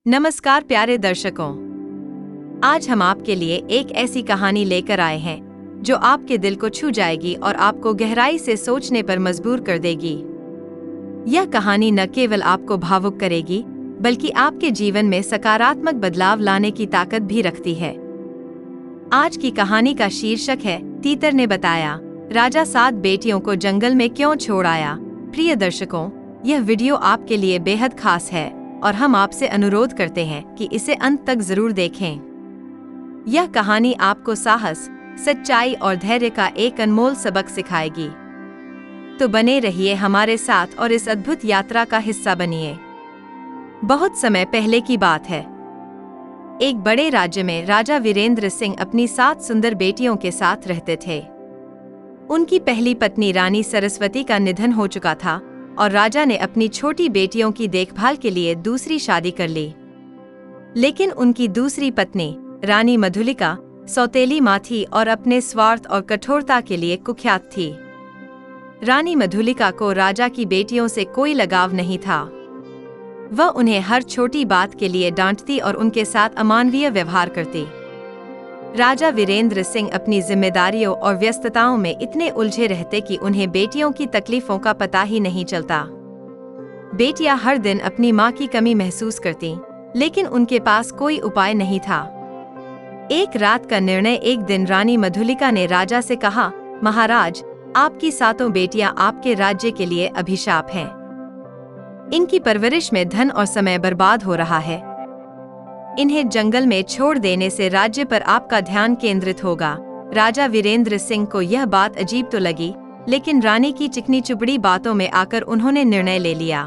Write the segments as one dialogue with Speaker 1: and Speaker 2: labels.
Speaker 1: नमस्कार प्यारे दर्शकों, आज हम आपके लिए एक ऐसी कहानी लेकर आए हैं जो आपके दिल को छू जाएगी और आपको गहराई से सोचने पर मजबूर कर देगी। यह कहानी न केवल आपको भावुक करेगी बल्कि आपके जीवन में सकारात्मक बदलाव लाने की ताकत भी रखती है। आज की कहानी का शीर्षक है तीतर ने बताया, राजा 7 बेटियों को जंगल में क्यों छोड़ आया। प्रिय दर्शकों, यह वीडियो आपके लिए बेहद खास है और हम आपसे अनुरोध करते हैं कि इसे अंत तक जरूर देखें। यह कहानी आपको साहस, सच्चाई और धैर्य का एक अनमोल सबक सिखाएगी। तो बने रहिए हमारे साथ और इस अद्भुत यात्रा का हिस्सा बनिए। बहुत समय पहले की बात है। एक बड़े राज्य में राजा वीरेंद्र सिंह अपनी 7 सुंदर बेटियों के साथ रहते थे। उनकी पहली पत्नी रानी सरस्वती का निधन हो चुका था और राजा ने अपनी छोटी बेटियों की देखभाल के लिए दूसरी शादी कर ली। लेकिन उनकी दूसरी पत्नी रानी मधुलिका सौतेली माँ थी और अपने स्वार्थ और कठोरता के लिए कुख्यात थी। रानी मधुलिका को राजा की बेटियों से कोई लगाव नहीं था। वह उन्हें हर छोटी बात के लिए डांटती और उनके साथ अमानवीय व्यवहार करती। राजा वीरेंद्र सिंह अपनी जिम्मेदारियों और व्यस्तताओं में इतने उलझे रहते कि उन्हें बेटियों की तकलीफों का पता ही नहीं चलता। बेटियां हर दिन अपनी मां की कमी महसूस करतीं, लेकिन उनके पास कोई उपाय नहीं था। एक रात का निर्णय एक दिन रानी मधुलिका ने राजा से कहा, महाराज, आपकी 7 बेटियां आपके राज्य के लिए अभिशाप हैं। इनकी परवरिश में धन और समय बर्बाद हो रहा है। इन्हें जंगल में छोड़ देने से राज्य पर आपका ध्यान केंद्रित होगा। राजा वीरेंद्र सिंह को यह बात अजीब तो लगी, लेकिन रानी की चिकनी चुपड़ी बातों में आकर उन्होंने निर्णय ले लिया।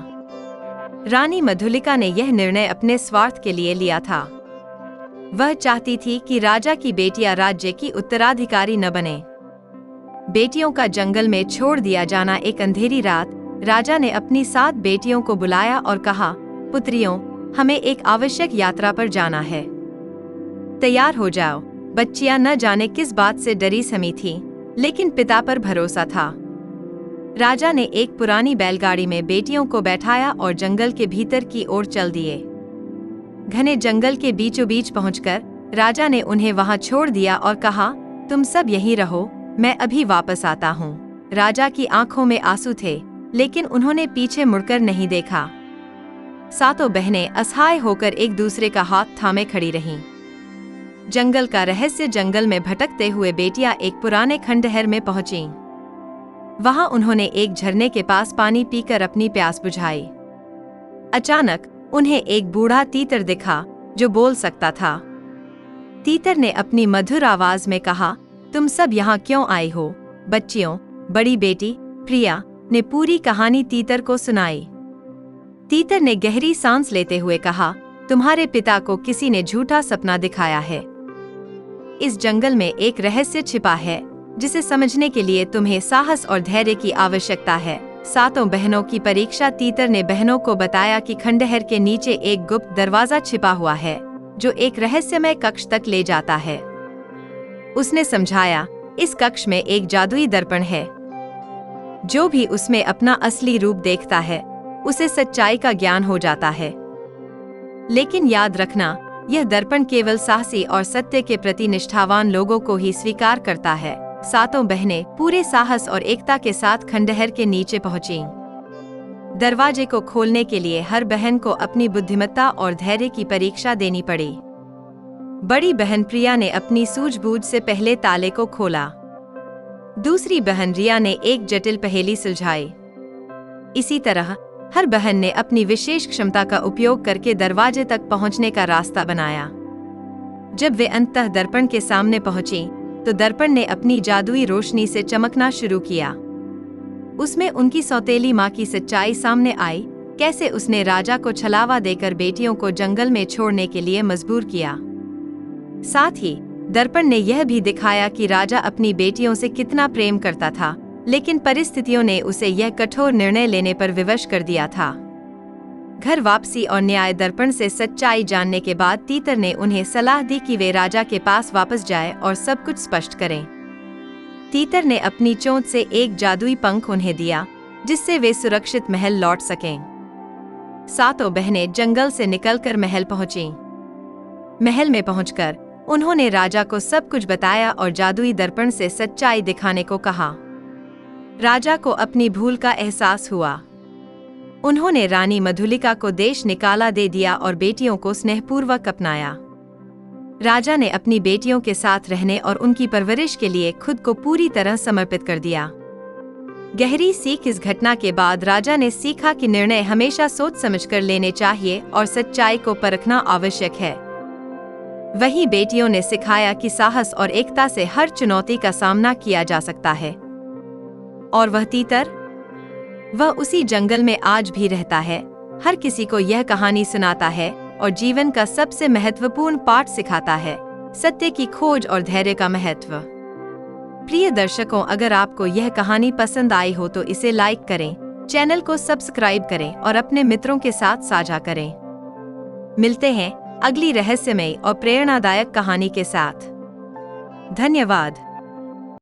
Speaker 1: रानी मधुलिका ने यह निर्णय अपने स्वार्थ के लिए लिया था। वह चाहती थी कि राजा की बेटियां राज्य की उत्तराधिकारी न बने। बेटियों का जंगल में छोड़ दिया जाना। एक अंधेरी रात राजा ने अपनी 7 बेटियों को बुलाया और कहा, पुत्रियों, हमें एक आवश्यक यात्रा पर जाना है। तैयार हो जाओ। बच्चियां न जाने किस बात से डरी समी थीं, लेकिन पिता पर भरोसा था। राजा ने एक पुरानी बैलगाड़ी में बेटियों को बैठाया और जंगल के भीतर की ओर चल दिए। घने जंगल के बीचों बीच पहुंचकर राजा ने उन्हें वहां छोड़ दिया और कहा, तुम सब यहीं रहो, मैं अभी वापस आता हूं। राजा की आंखों में आंसू थे, लेकिन उन्होंने पीछे मुड़कर नहीं देखा। 7 बहनें असहाय होकर एक दूसरे का हाथ थामे खड़ी रहीं। जंगल का रहस्य। जंगल में भटकते हुए बेटियां एक पुराने खंडहर में पहुंचीं। वहां उन्होंने एक झरने के पास पानी पीकर अपनी प्यास बुझाई। अचानक उन्हें एक बूढ़ा तीतर दिखा जो बोल सकता था। तीतर ने अपनी मधुर आवाज में कहा, तुम सब यहाँ क्यों आई हो। बच्चियों, बड़ी बेटी प्रिया ने पूरी कहानी तीतर को सुनाई। तीतर ने गहरी सांस लेते हुए कहा, तुम्हारे पिता को किसी ने झूठा सपना दिखाया है। इस जंगल में एक रहस्य छिपा है जिसे समझने के लिए तुम्हें साहस और धैर्य की आवश्यकता है। 7 बहनों की परीक्षा। तीतर ने बहनों को बताया कि खंडहर के नीचे एक गुप्त दरवाजा छिपा हुआ है जो एक रहस्यमय कक्ष तक ले जाता है। उसने समझाया, इस कक्ष में एक जादुई दर्पण है। जो भी उसमें अपना असली रूप देखता है उसे सच्चाई का ज्ञान हो जाता है। लेकिन याद रखना, यह दर्पण केवल साहसी और सत्य के प्रति निष्ठावान लोगों को ही स्वीकार करता है। 7 बहनें पूरे साहस और एकता के साथ खंडहर के नीचे पहुंचीं। दरवाजे को खोलने के लिए हर बहन को अपनी बुद्धिमत्ता और धैर्य की परीक्षा देनी पड़ी। बड़ी बहन प्रिया ने अपनी सूझबूझ से पहले ताले को खोला। दूसरी बहन रिया ने एक जटिल पहेली सुलझाई। इसी तरह हर बहन ने अपनी विशेष क्षमता का उपयोग करके दरवाजे तक पहुंचने का रास्ता बनाया। जब वे अंततः दर्पण के सामने पहुंची तो दर्पण ने अपनी जादुई रोशनी से चमकना शुरू किया। उसमें उनकी सौतेली माँ की सच्चाई सामने आई, कैसे उसने राजा को छलावा देकर बेटियों को जंगल में छोड़ने के लिए मजबूर किया। साथ ही दर्पण ने यह भी दिखाया कि राजा अपनी बेटियों से कितना प्रेम करता था, लेकिन परिस्थितियों ने उसे यह कठोर निर्णय लेने पर विवश कर दिया था। घर वापसी और न्याय दर्पण से सच्चाई जानने के बाद तीतर ने उन्हें सलाह दी कि वे राजा के पास वापस जाएं और सब कुछ स्पष्ट करें। तीतर ने अपनी चोंच से एक जादुई पंख उन्हें दिया, जिससे वे सुरक्षित महल लौट सकें। सातों बहनें जंगल से निकलकर महल पहुंचीं। महल में पहुंचकर उन्होंने राजा को सब कुछ बताया और जादुई दर्पण से सच्चाई दिखाने को कहा। राजा को अपनी भूल का एहसास हुआ। उन्होंने रानी मधुलिका को देश निकाला दे दिया और बेटियों को स्नेहपूर्वक अपनाया। राजा ने अपनी बेटियों के साथ रहने और उनकी परवरिश के लिए खुद को पूरी तरह समर्पित कर दिया। गहरी सीख इस घटना के बाद राजा ने सीखा कि निर्णय हमेशा सोच समझकर लेने चाहिए और सच्चाई को परखना आवश्यक है। वहीं बेटियों ने सिखाया कि साहस और एकता से हर चुनौती का सामना किया जा सकता है। और वह तीतर, वह उसी जंगल में आज भी रहता है, हर किसी को यह कहानी सुनाता है और जीवन का सबसे महत्वपूर्ण पाठ सिखाता है, सत्य की खोज और धैर्य का महत्व। प्रिय दर्शकों, अगर आपको यह कहानी पसंद आई हो तो इसे लाइक करें, चैनल को सब्सक्राइब करें और अपने मित्रों के साथ साझा करें। मिलते हैं अगली रहस्यमयी और प्रेरणादायक कहानी के साथ। धन्यवाद।